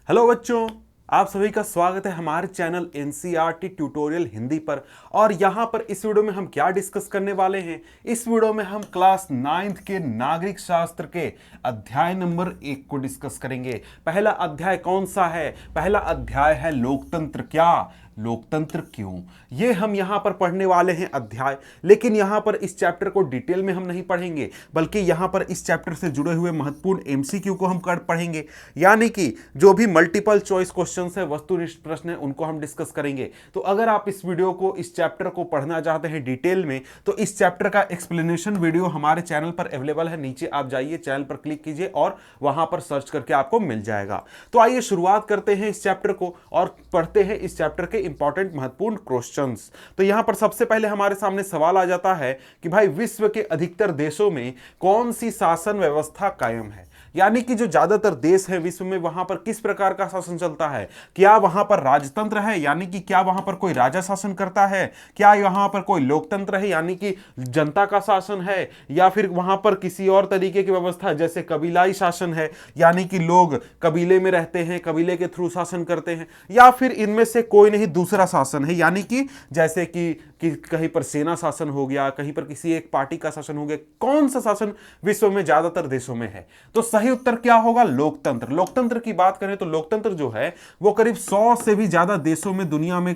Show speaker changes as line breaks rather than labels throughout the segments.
Hello बच्चों, आप सभी का स्वागत है हमारे चैनल एनसीईआरटी ट्यूटोरियल हिंदी पर। और यहाँ पर इस वीडियो में हम क्या डिस्कस करने वाले हैं। इस वीडियो में हम क्लास 9th के नागरिक शास्त्र के अध्याय नंबर 1 को डिस्कस करेंगे। पहला अध्याय कौन सा है? पहला अध्याय है लोकतंत्र क्या, लोकतंत्र क्यों। ये हम यहां पर पढ़ने वाले हैं अध्याय। लेकिन यहां पर इस चैप्टर को डिटेल में हम नहीं पढ़ेंगे, बल्कि यहां पर इस चैप्टर से जुड़े हुए महत्वपूर्ण एमसीक्यू को हम पढ़ेंगे। यानी कि जो भी मल्टीपल चॉइस क्वेश्चंस है, वस्तुनिष्ठ प्रश्न है, उनको हम डिस्कस करेंगे। तो अगर आप इस वीडियो को, इस चैप्टर को पढ़ना चाहते हैं डिटेल में, तो इस चैप्टर का एक्सप्लेनेशन वीडियो हमारे चैनल पर अवेलेबल है। नीचे आप जाइए, चैनल पर क्लिक कीजिए और वहां पर सर्च करके आपको मिल जाएगा। तो आइए शुरुआत करते हैं इस चैप्टर को और पढ़ते हैं इस चैप्टर के इंपॉर्टेंट महत्वपूर्ण क्वेश्चंस। तो यहां पर सबसे पहले हमारे सामने सवाल आ जाता है कि भाई विश्व के अधिकतर देशों में कौन सी शासन व्यवस्था कायम है। यानी कि जो ज्यादातर देश है विश्व में, वहां पर किस प्रकार का शासन चलता है। क्या वहां पर राजतंत्र है, यानी कि क्या वहां पर कोई राजा शासन करता है। क्या वहां पर कोई लोकतंत्र है, यानी कि जनता का शासन है। या फिर वहां पर किसी और तरीके की व्यवस्था, जैसे कबीलाई शासन है, यानी कि लोग कबीले में रहते हैं, कबीले के थ्रू शासन करते हैं। या फिर इनमें से कोई नहीं दूसरा शासन है, यानी कि जैसे कि कहीं पर सेना शासन हो गया, कहीं पर किसी एक पार्टी का शासन हो गया। कौन सा शासन विश्व में ज्यादातर देशों में है? तो सही उत्तर क्या होगा? लोकतंत्र। लोकतंत्र की बात करें तो लोकतंत्र जो है वो करीब 100 से भी ज्यादा देशों में दुनिया में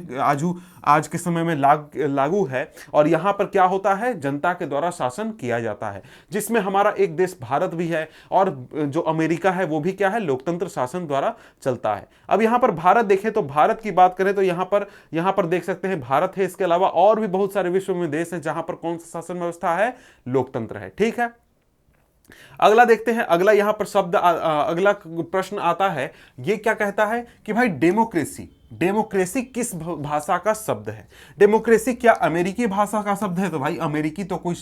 आज के समय में लागू है। और यहां पर क्या होता है? जनता के द्वारा शासन किया जाता है, जिसमें हमारा एक देश भारत भी है। और जो अमेरिका है वो भी क्या है? लोकतंत्र शासन द्वारा चलता है। अब यहां पर भारत देखें तो भारत की बात करें तो यहां पर देख सकते हैं भारत है। इसके अलावा और भी बहुत सारे विश्व में देश हैं जहां पर कौन सा शासन व्यवस्था है? लोकतंत्र है। ठीक है, अगला देखते हैं। अगला यहां पर अगला प्रश्न आता है। ये क्या कहता है कि भाई डेमोक्रेसी, डेमोक्रेसी किस भाषा का शब्द है? डेमोक्रेसी क्या अमेरिकी भाषा का शब्द है? तो भाई अमेरिकी तो कोई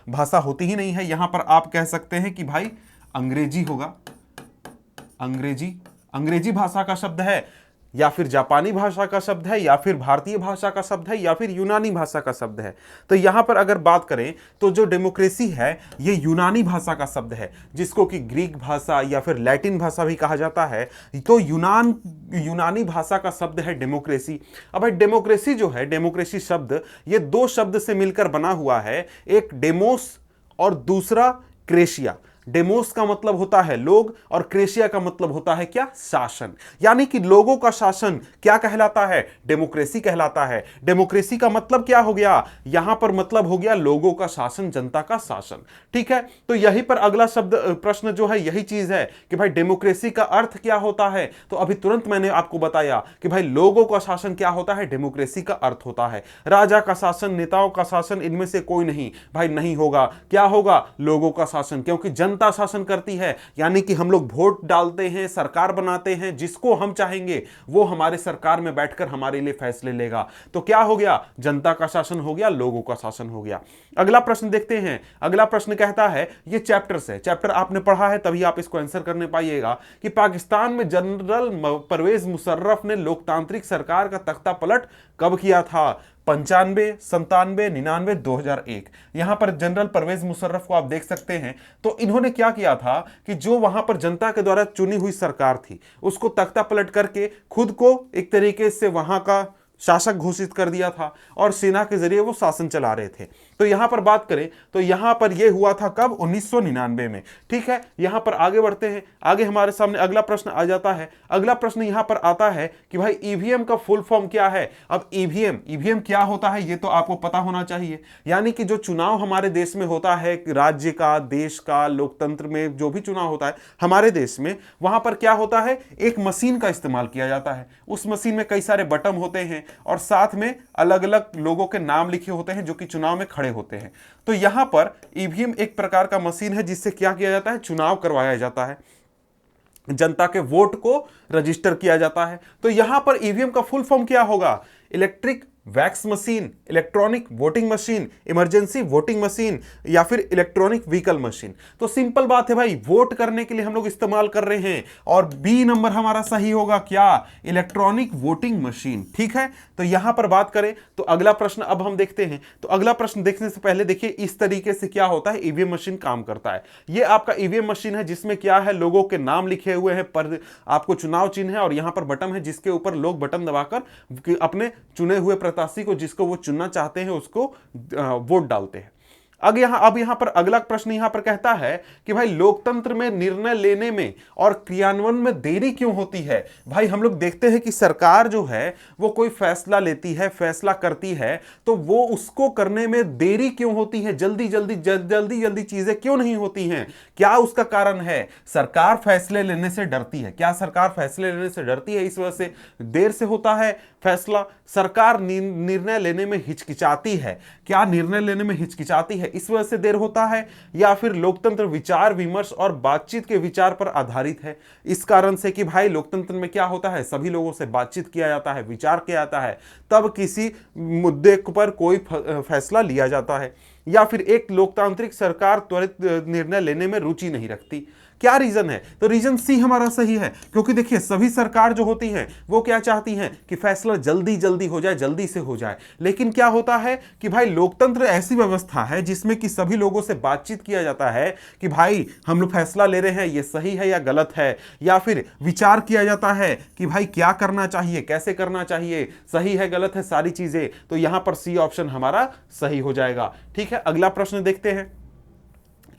भाषा होती ही नहीं है। यहां पर आप कह सकते हैं कि भाई अंग्रेजी होगा। अंग्रेजी, अंग्रेजी भाषा का शब्द है, या फिर जापानी भाषा का शब्द है, या फिर भारतीय भाषा का शब्द है, या फिर यूनानी भाषा का शब्द है। तो यहां पर अगर बात करें तो जो डेमोक्रेसी है ये यूनानी भाषा का शब्द है, जिसको कि ग्रीक भाषा या फिर लैटिन भाषा भी कहा जाता है। तो यूनानी भाषा का शब्द है डेमोक्रेसी। अब भाई डेमोक्रेसी जो है, डेमोक्रेसी शब्द ये दो शब्द से मिलकर बना हुआ है, एक डेमोस और दूसरा क्रेशिया। डेमोस का मतलब होता है लोग और क्रेशिया का मतलब होता है क्या? शासन। यानी कि लोगों का शासन क्या कहलाता है? डेमोक्रेसी कहलाता है। डेमोक्रेसी का मतलब क्या हो गया? यहां पर मतलब हो गया लोगों का शासन, जनता का शासन। ठीक है, तो यहीं पर अगला शब्द प्रश्न जो है यही चीज है कि भाई डेमोक्रेसी का अर्थ क्या होता है। तो अभी तुरंत मैंने आपको बताया कि भाई लोगों का शासन क्या होता है? डेमोक्रेसी का अर्थ होता है राजा का शासन, नेताओं का शासन, इनमें से कोई नहीं भाई नहीं होगा। क्या होगा? लोगों का शासन, क्योंकि जनता शासन करती है। यानी कि हम लोग वोट डालते हैं, सरकार बनाते हैं, जिसको हम चाहेंगे वो हमारे सरकार में बैठकर हमारे लिए फैसले लेगा। तो क्या हो गया? जनता का शासन हो गया, लोगों का शासन हो गया। अगला प्रश्न देखते हैं। अगला प्रश्न कहता है, ये चैप्टर से, चैप्टर आपने पढ़ा है तभी आप इसको आंसर करने पाइएगा, कि पाकिस्तान में जनरल परवेज मुशर्रफ ने लोकतांत्रिक सरकार का तख्ता पलट कब किया था? 95, 97, 99, 2001। यहां पर जनरल परवेज मुशर्रफ को आप देख सकते हैं। तो इन्होंने क्या किया था कि जो वहां पर जनता के द्वारा चुनी हुई सरकार थी उसको तख्ता पलट करके खुद को एक तरीके से वहां का शासक घोषित कर दिया था और सेना के जरिए वो शासन चला रहे थे। तो यहां पर बात करें तो यहां पर यह हुआ था कब? 1999 में। ठीक है, यहां पर आगे बढ़ते हैं। आगे हमारे सामने अगला प्रश्न आ जाता है। अगला प्रश्न यहां पर आता है कि भाई ईवीएम का फुल फॉर्म क्या है? अब ईवीएम क्या होता है ये तो आपको पता होना चाहिए। यानी कि जो चुनाव हमारे देश में होता है, राज्य का, देश का, लोकतंत्र में जो भी चुनाव होता है हमारे देश में, वहां पर क्या होता है? एक मशीन का इस्तेमाल किया जाता है। उस मशीन में कई सारे बटन होते हैं और साथ में अलग अलग लोगों के नाम लिखे होते हैं जो कि चुनाव में खड़े होते हैं। तो यहां पर ईवीएम एक प्रकार का मशीन है जिससे क्या किया जाता है? चुनाव करवाया जाता है, जनता के वोट को रजिस्टर किया जाता है। तो यहां पर ईवीएम का फुल फॉर्म क्या होगा? Electric wax machine, electronic voting machine, emergency voting machine या फिर इलेक्ट्रॉनिक व्हीकल मशीन। तो सिंपल बात है भाई, वोट करने के लिए हम लोग इस्तेमाल कर रहे हैं और बी नंबर हमारा सही होगा, क्या, इलेक्ट्रॉनिक वोटिंग मशीन। ठीक है, तो यहां पर बात करें तो अगला प्रश्न अब हम देखते हैं। तो अगला प्रश्न देखने से पहले देखिए इस तरीके से क्या होता है ईवीएम मशीन काम करता है। ये आपका ईवीएम मशीन है जिसमें क्या है, लोगों के नाम लिखे हुए हैं, पर आपको चुनाव चिन्ह है और यहां पर बटन है जिसके ऊपर लोग बटन दबाकर अपने चुने हुए प्रत्याशी को, जिसको वो चुनना चाहते हैं, उसको वोट डालते हैं। अब यहां पर अगला प्रश्न यहां पर कहता है कि भाई लोकतंत्र में निर्णय लेने में और क्रियान्वयन में देरी क्यों होती है। भाई हम लोग देखते हैं कि सरकार जो है वो कोई फैसला लेती है, फैसला करती है, तो वो उसको करने में देरी क्यों होती है, जल्दी जल्दी चीजें क्यों नहीं होती हैं, क्या उसका कारण है। सरकार फैसले लेने से डरती है, क्या सरकार फैसले लेने से डरती है, इस वजह से देर से होता है फैसला। सरकार निर्णय लेने में हिचकिचाती है, क्या निर्णय लेने में हिचकिचाती है, इस वजह से देर होता है। या फिर लोकतंत्र विचार विमर्श और बातचीत के विचार पर आधारित है, इस कारण से कि भाई लोकतंत्र में क्या होता है, सभी लोगों से बातचीत किया जाता है, विचार किया जाता है, तब किसी मुद्दे पर कोई फैसला लिया जाता है। या फिर एक लोकतांत्रिक सरकार त्वरित निर्णय लेने में रुचि नहीं रखती। क्या रीजन है, तो रीजन सी हमारा सही है, क्योंकि देखिए सभी सरकार जो होती हैं वो क्या चाहती हैं कि फैसला जल्दी हो जाए, जल्दी से हो जाए। लेकिन क्या होता है कि भाई लोकतंत्र ऐसी व्यवस्था है जिसमें कि सभी लोगों से बातचीत किया जाता है कि भाई हम लोग फैसला ले रहे हैं, ये सही है या गलत है, या फिर विचार किया जाता है कि भाई क्या करना चाहिए, कैसे करना चाहिए, सही है गलत है, सारी चीजें। तो यहां पर सी ऑप्शन हमारा सही हो जाएगा। ठीक है, अगला प्रश्न देखते हैं।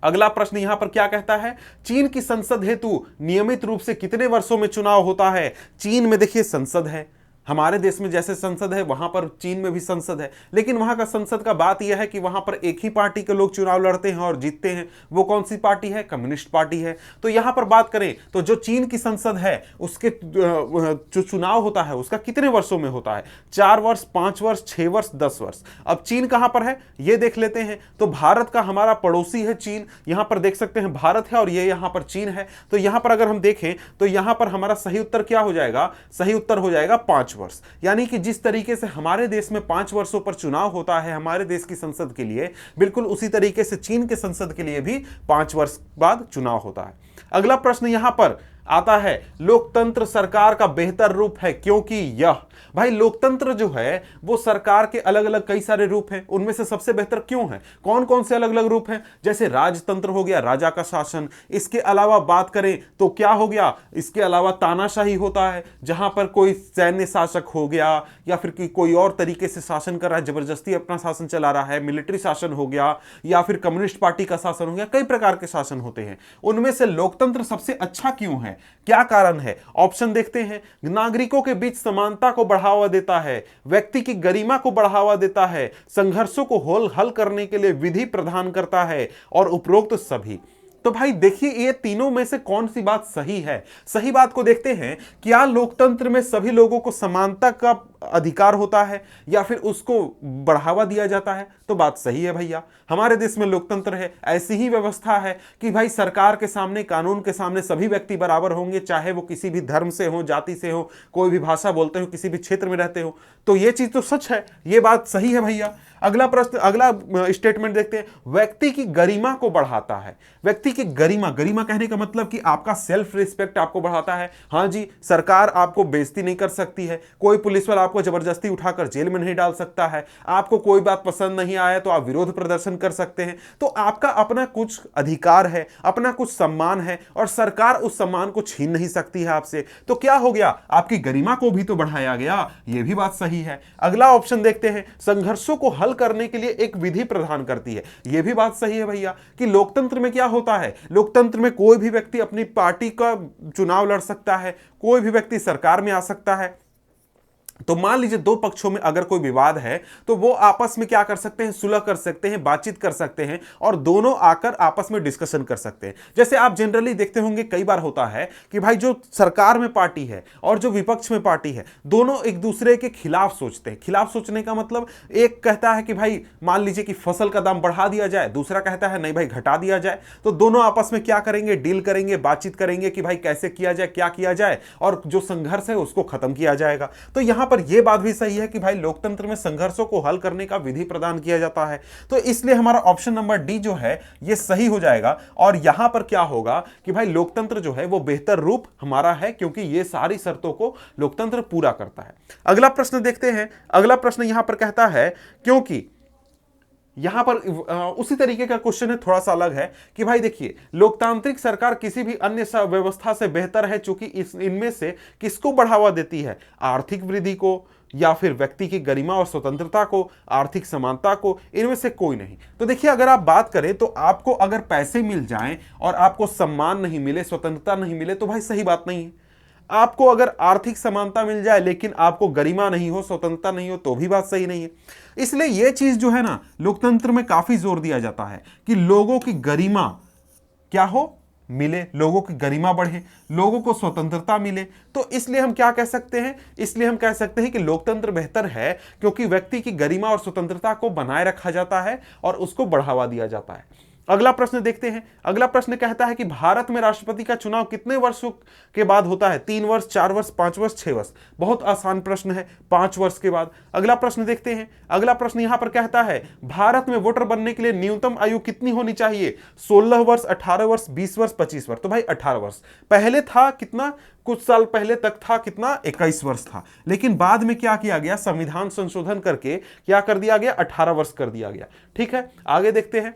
अगला प्रश्न यहां पर क्या कहता है, चीन की संसद हेतु नियमित रूप से कितने वर्षों में चुनाव होता है। चीन में देखिए संसद है, हमारे देश में जैसे संसद है वहां पर चीन में भी संसद है, लेकिन वहां का संसद का बात यह है कि वहां पर एक ही पार्टी के लोग चुनाव लड़ते हैं और जीतते हैं। वो कौन सी पार्टी है, कम्युनिस्ट पार्टी है। तो यहां पर बात करें तो जो चीन की संसद है उसके जो चुनाव होता है उसका कितने वर्षों में होता है, 4 वर्ष, 5 वर्ष, 6 वर्ष, 10 वर्ष। अब चीन कहां पर है ये देख लेते हैं। तो भारत का हमारा पड़ोसी है चीन, यहां पर देख सकते हैं भारत है और ये यहां पर चीन है। तो यहां पर अगर हम देखें तो यहां पर हमारा सही उत्तर क्या हो जाएगा, सही उत्तर हो जाएगा 5 वर्ष। यानी कि जिस तरीके से हमारे देश में 5 वर्षों पर चुनाव होता है हमारे देश की संसद के लिए, बिल्कुल उसी तरीके से चीन के संसद के लिए भी 5 वर्ष बाद चुनाव होता है। अगला प्रश्न यहां पर आता है, लोकतंत्र सरकार का बेहतर रूप है क्योंकि यह। भाई लोकतंत्र जो है वो सरकार के अलग अलग कई सारे रूप हैं, उनमें से सबसे बेहतर क्यों है, कौन कौन से अलग अलग रूप हैं। जैसे राजतंत्र हो गया, राजा का शासन। इसके अलावा बात करें तो क्या हो गया, इसके अलावा तानाशाही होता है, जहां पर कोई सैन्य शासक हो गया या फिर कोई और तरीके से शासन कर रहा है, जबरदस्ती अपना शासन चला रहा है, मिलिट्री शासन हो गया, या फिर कम्युनिस्ट पार्टी का शासन हो गया। कई प्रकार के शासन होते हैं, उनमें से लोकतंत्र सबसे अच्छा क्यों है, क्या कारण है। ऑप्शन देखते हैं, नागरिकों के बीच समानता को बढ़ावा देता है, व्यक्ति की गरिमा को बढ़ावा देता है, संघर्षों को हल करने के लिए विधि प्रदान करता है, और उपरोक्त सभी। तो भाई देखिए ये तीनों में से कौन सी बात सही है। सही बात को देखते हैं, क्या लोकतंत्र में सभी लोगों को समानता का अधिकार होता है या फिर उसको बढ़ावा दिया जाता है। तो बात सही है भैया, हमारे देश में लोकतंत्र है, ऐसी ही व्यवस्था है कि भाई सरकार के सामने, कानून के सामने सभी व्यक्ति बराबर होंगे, चाहे वो किसी भी धर्म से हो, जाति से हो, कोई भी भाषा बोलते हो, किसी भी क्षेत्र में रहते हो। तो ये चीज तो सच है, ये बात सही है भैया। अगला प्रश्न, अगला स्टेटमेंट देखते हैं, व्यक्ति की गरिमा को बढ़ाता है। व्यक्ति की गरिमा, गरिमा कहने का मतलब कि आपका सेल्फ रिस्पेक्ट आपको बढ़ाता है। हाँ जी, सरकार आपको बेइज्जती नहीं कर सकती है, कोई पुलिस वाला आपको जबरदस्ती उठाकर जेल में नहीं डाल सकता है, आपको कोई बात पसंद नहीं आया तो आप विरोध प्रदर्शन कर सकते हैं। तो आपका अपना कुछ अधिकार है, अपना कुछ सम्मान है, और सरकार उस सम्मान को छीन नहीं सकती है आपसे। तो क्या हो गया, आपकी गरिमा को भी तो बढ़ाया गया, यह भी बात सही है। अगला ऑप्शन देखते हैं, संघर्षों को हल करने के लिए एक विधि प्रदान करती है। यह भी बात सही है भैया कि लोकतंत्र में क्या होता है, लोकतंत्र में कोई भी व्यक्ति अपनी पार्टी का चुनाव लड़ सकता है, कोई भी व्यक्ति सरकार में आ सकता है। तो मान लीजिए दो पक्षों में अगर कोई विवाद है तो वो आपस में क्या कर सकते हैं, सुलह कर सकते हैं, बातचीत कर सकते हैं, और दोनों आकर आपस में डिस्कशन कर सकते हैं। जैसे आप जनरली देखते होंगे कई बार होता है कि भाई जो सरकार में पार्टी है और जो विपक्ष में पार्टी है, दोनों एक दूसरे के खिलाफ सोचते हैं। खिलाफ सोचने का मतलब, एक कहता है कि भाई मान लीजिए कि फसल का दाम बढ़ा दिया जाए, दूसरा कहता है नहीं भाई घटा दिया जाए। तो दोनों आपस में क्या करेंगे, डील करेंगे, बातचीत करेंगे कि भाई कैसे किया जाए, क्या किया जाए, और जो संघर्ष है उसको खत्म किया जाएगा। तो यहां यहां पर यह बात भी सही है कि भाई लोकतंत्र में संघर्षों को हल करने का विधि प्रदान किया जाता है। तो इसलिए हमारा ऑप्शन नंबर डी जो है यह सही हो जाएगा। और यहां पर क्या होगा कि भाई लोकतंत्र जो है वो बेहतर रूप हमारा है, क्योंकि ये सारी शर्तों को लोकतंत्र पूरा करता है। अगला प्रश्न देखते हैं। अगला प्रश्न यहां पर कहता है, क्योंकि यहां पर उसी तरीके का क्वेश्चन है, थोड़ा सा अलग है कि भाई देखिए, लोकतांत्रिक सरकार किसी भी अन्य व्यवस्था से बेहतर है चूंकि इनमें से किसको बढ़ावा देती है, आर्थिक वृद्धि को या फिर व्यक्ति की गरिमा और स्वतंत्रता को, आर्थिक समानता को, इनमें से कोई नहीं। तो देखिए, अगर आप बात करें तो आपको अगर पैसे मिल जाएं और आपको सम्मान नहीं मिले, स्वतंत्रता नहीं मिले, तो भाई सही बात नहीं है। आपको अगर आर्थिक समानता मिल जाए लेकिन आपको गरिमा नहीं हो, स्वतंत्रता नहीं हो, तो भी बात सही नहीं है। इसलिए यह चीज जो है ना, लोकतंत्र में काफी जोर दिया जाता है कि लोगों की गरिमा क्या हो, मिले, लोगों की गरिमा बढ़े, लोगों को स्वतंत्रता मिले। तो इसलिए हम क्या कह सकते हैं, इसलिए हम कह सकते हैं कि लोकतंत्र बेहतर है क्योंकि व्यक्ति की गरिमा और स्वतंत्रता को बनाए रखा जाता है और उसको बढ़ावा दिया जाता है। अगला प्रश्न देखते हैं। अगला प्रश्न कहता है कि भारत में राष्ट्रपति का चुनाव कितने वर्षों के बाद होता है, 3 वर्ष, 4 वर्ष, 5 वर्ष, 6 वर्ष। बहुत आसान प्रश्न है, 5 वर्ष के बाद। अगला प्रश्न देखते हैं। अगला प्रश्न यहां पर कहता है, भारत में वोटर बनने के लिए न्यूनतम आयु कितनी होनी चाहिए, 16 वर्ष, 18 वर्ष, 20 वर्ष, 25 वर्ष। तो भाई 18 वर्ष पहले था कितना, कुछ साल पहले तक था कितना, 21 वर्ष था, लेकिन बाद में क्या किया गया, संविधान संशोधन करके क्या कर दिया गया, 18 वर्ष कर दिया गया। ठीक है, आगे देखते हैं।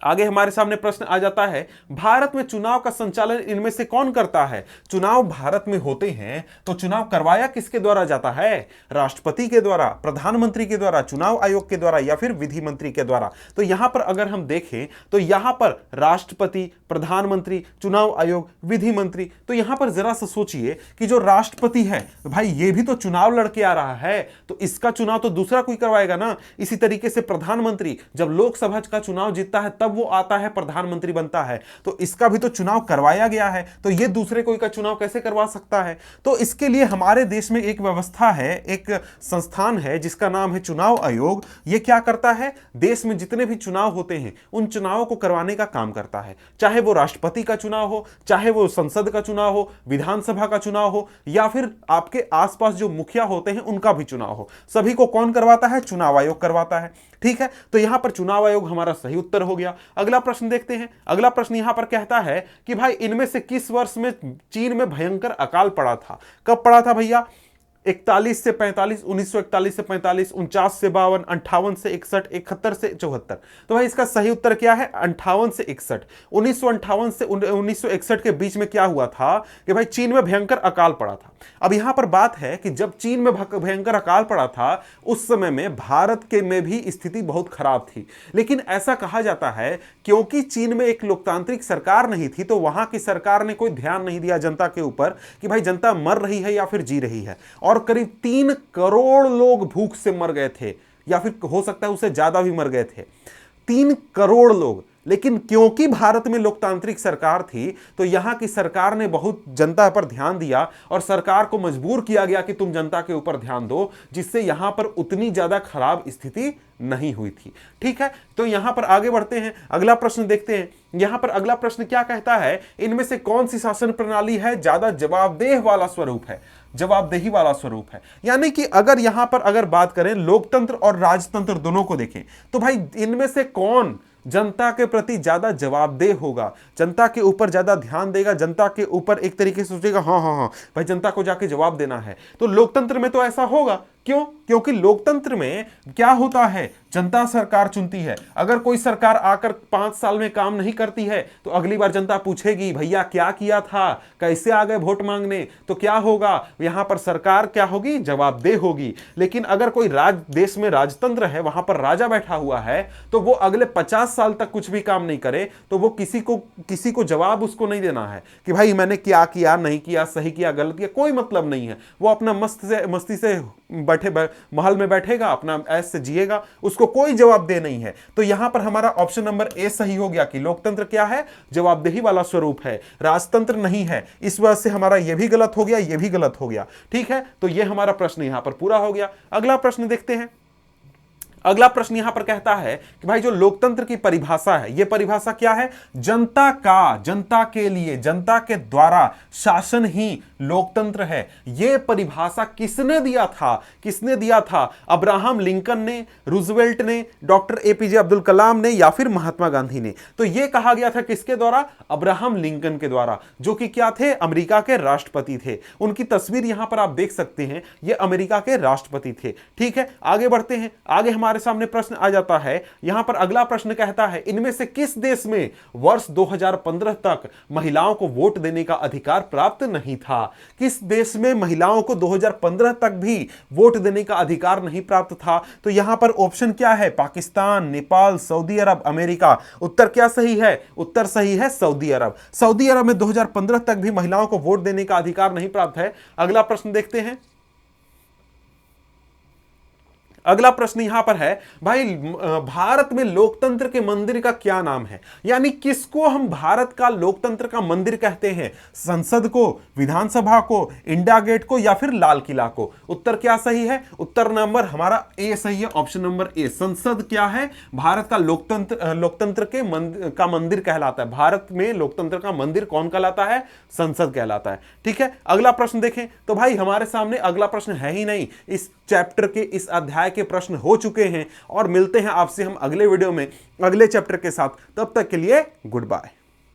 आगे हमारे सामने प्रश्न आ जाता है, भारत में चुनाव का संचालन इनमें से कौन करता है। चुनाव भारत में होते हैं तो चुनाव करवाया किसके द्वारा जाता है, राष्ट्रपति के द्वारा, प्रधानमंत्री के द्वारा, चुनाव आयोग के द्वारा या फिर विधि मंत्री के द्वारा। तो यहां पर अगर हम देखें तो यहां पर राष्ट्रपति, प्रधानमंत्री, चुनाव आयोग, विधि मंत्री। तो यहां पर जरा सा सोचिए कि जो राष्ट्रपति है तो भाई ये भी तो चुनाव लड़के आ रहा है, तो इसका चुनाव तो दूसरा कोई करवाएगा ना। इसी तरीके से प्रधानमंत्री जब लोकसभा का चुनाव जीतता है तब वो आता है, प्रधानमंत्री बनता है, तो इसका भी तो चुनाव करवाया गया है, तो ये दूसरे कोई का चुनाव कैसे करवा सकता है। तो इसके लिए हमारे देश में एक व्यवस्था है, एक संस्थान है जिसका नाम है चुनाव आयोग। ये क्या करता है, देश में जितने भी चुनाव होते हैं उन चुनावों को करवाने का काम करता है, चाहे वो राष्ट्रपति का चुनाव हो, चाहे वो संसद का चुनाव हो, विधानसभा का चुनाव हो, या फिर आपके आसपास जो मुखिया होते हैं उनका भी चुनाव हो। सभी को कौन करवाता है, चुनाव आयोग करवाता है। ठीक है, तो यहां पर चुनाव आयोग हमारा सही उत्तर हो गया। अगला प्रश्न देखते हैं। अगला प्रश्न यहां पर कहता है कि भाई इनमें से किस वर्ष में चीन में भयंकर अकाल पड़ा था। कब पड़ा था भैया, 41 से 45, 1941 से 45, 49 से 52, 58 से 61, 71 से 74। तो भाई इसका सही उत्तर क्या है, 58 से 61। 1958 से 1961 के बीच में क्या हुआ था कि भाई चीन में भयंकर अकाल पड़ा था। अब यहां पर बात है कि जब चीन में भयंकर अकाल पड़ा था उस समय में भारत के में भी स्थिति बहुत खराब थी, लेकिन ऐसा कहा जाता है क्योंकि चीन में एक लोकतांत्रिक सरकार नहीं थी तो वहां की सरकार ने कोई ध्यान नहीं दिया जनता के ऊपर कि भाई जनता मर रही है या फिर जी रही है, और करीब 3 करोड़ लोग भूख से मर गए थे, या फिर हो सकता है उससे ज्यादा भी मर गए थे, 3 करोड़ लोग। लेकिन क्योंकि भारत में लोकतांत्रिक सरकार थी तो यहां की सरकार ने बहुत जनता पर ध्यान दिया और सरकार को मजबूर किया गया कि तुम जनता के ऊपर ध्यान दो, जिससे यहां पर उतनी ज्यादा खराब स्थिति नहीं हुई थी। ठीक है, तो यहां पर आगे बढ़ते हैं, अगला प्रश्न देखते हैं। यहां पर अगला प्रश्न क्या कहता है, इनमें से कौन सी शासन प्रणाली है ज्यादा जवाबदेह वाला स्वरूप है, जवाबदेही वाला स्वरूप है। यानी कि अगर यहां पर अगर बात करें लोकतंत्र और राजतंत्र दोनों को देखें तो भाई इनमें से कौन जनता के प्रति ज्यादा जवाबदेह होगा, जनता के ऊपर ज्यादा ध्यान देगा, जनता के ऊपर एक तरीके से सोचेगा हाँ हाँ हाँ भाई जनता को जाके जवाब देना है। तो लोकतंत्र में तो ऐसा होगा, क्यों, क्योंकि लोकतंत्र में क्या होता है, जनता सरकार चुनती है। अगर कोई सरकार आकर 5 साल में काम नहीं करती है तो अगली बार जनता पूछेगी भैया क्या किया था, कैसे आ गए वोट मांगने, तो क्या होगा, यहां पर सरकार क्या होगी, जवाबदेह होगी। लेकिन अगर कोई देश में राजतंत्र है, वहां पर राजा बैठा हुआ है, तो वो अगले 50 साल तक कुछ भी काम नहीं करे तो वो किसी को जवाब उसको नहीं देना है कि भाई मैंने क्या किया, नहीं किया, सही किया, गलत किया, कोई मतलब नहीं है। वो अपना मस्ती से महल में बैठेगा, अपना ऐश से जिएगा, उसको कोई जवाबदेह नहीं है। तो यहां पर हमारा ऑप्शन नंबर ए सही हो गया कि लोकतंत्र क्या है, जवाबदेही वाला स्वरूप है, राजतंत्र नहीं है। इस वजह से हमारा यह भी गलत हो गया, यह भी गलत हो गया। ठीक है, तो यह हमारा प्रश्न यहां पर पूरा हो गया। अगला प्रश्न देखते हैं। अगला प्रश्न यहां पर कहता है कि भाई जो लोकतंत्र की परिभाषा है, यह परिभाषा क्या है? जनता का, जनता के लिए, जनता के द्वारा शासन ही लोकतंत्र है। यह परिभाषा किसने दिया था? किसने दिया था? अब्राहम लिंकन ने, रूजवेल्ट ने, डॉक्टर एपीजे अब्दुल कलाम ने, या फिर महात्मा गांधी ने? तो यह कहा गया था किसके द्वारा? अब्राहम लिंकन के द्वारा, जो कि क्या थे? अमेरिका के राष्ट्रपति थे। उनकी तस्वीर यहां पर आप देख सकते हैं, यह अमेरिका के राष्ट्रपति थे। ठीक है, आगे बढ़ते हैं। आगे हमारे सामने प्रश्न आ जाता है, यहां पर अगला प्रश्न कहता है, इनमें से किस देश में वर्ष 2015 तक महिलाओं को वोट देने का अधिकार प्राप्त नहीं था? किस देश में महिलाओं को 2015 तक भी वोट देने का अधिकार नहीं प्राप्त था? तो यहां पर ऑप्शन क्या है? पाकिस्तान, नेपाल, सऊदी अरब, अमेरिका। उत्तर क्या सही है? उत्तर सही है सऊदी अरब। सऊदी अरब में 2015 तक भी महिलाओं को वोट देने का अधिकार नहीं प्राप्त है। अगला प्रश्न देखते हैं। अगला प्रश्न यहां पर है, भाई भारत में लोकतंत्र के मंदिर का क्या नाम है? यानी किसको हम भारत का लोकतंत्र का मंदिर कहते हैं? संसद को, विधानसभा को, इंडिया गेट को, या फिर लाल किला को? उत्तर क्या सही है? उत्तर नंबर हमारा ए सही है, ऑप्शन नंबर ए। संसद क्या है? भारत का लोकतंत्र का मंदिर कहलाता है। भारत में लोकतंत्र का मंदिर कौन कहलाता है? संसद कहलाता है। ठीक है, अगला प्रश्न देखें तो भाई हमारे सामने अगला प्रश्न है ही नहीं, इस चैप्टर के, इस अध्याय के प्रश्न हो चुके हैं। और मिलते हैं आपसे हम अगले वीडियो में अगले चैप्टर के साथ। तब तक के लिए गुड बाय।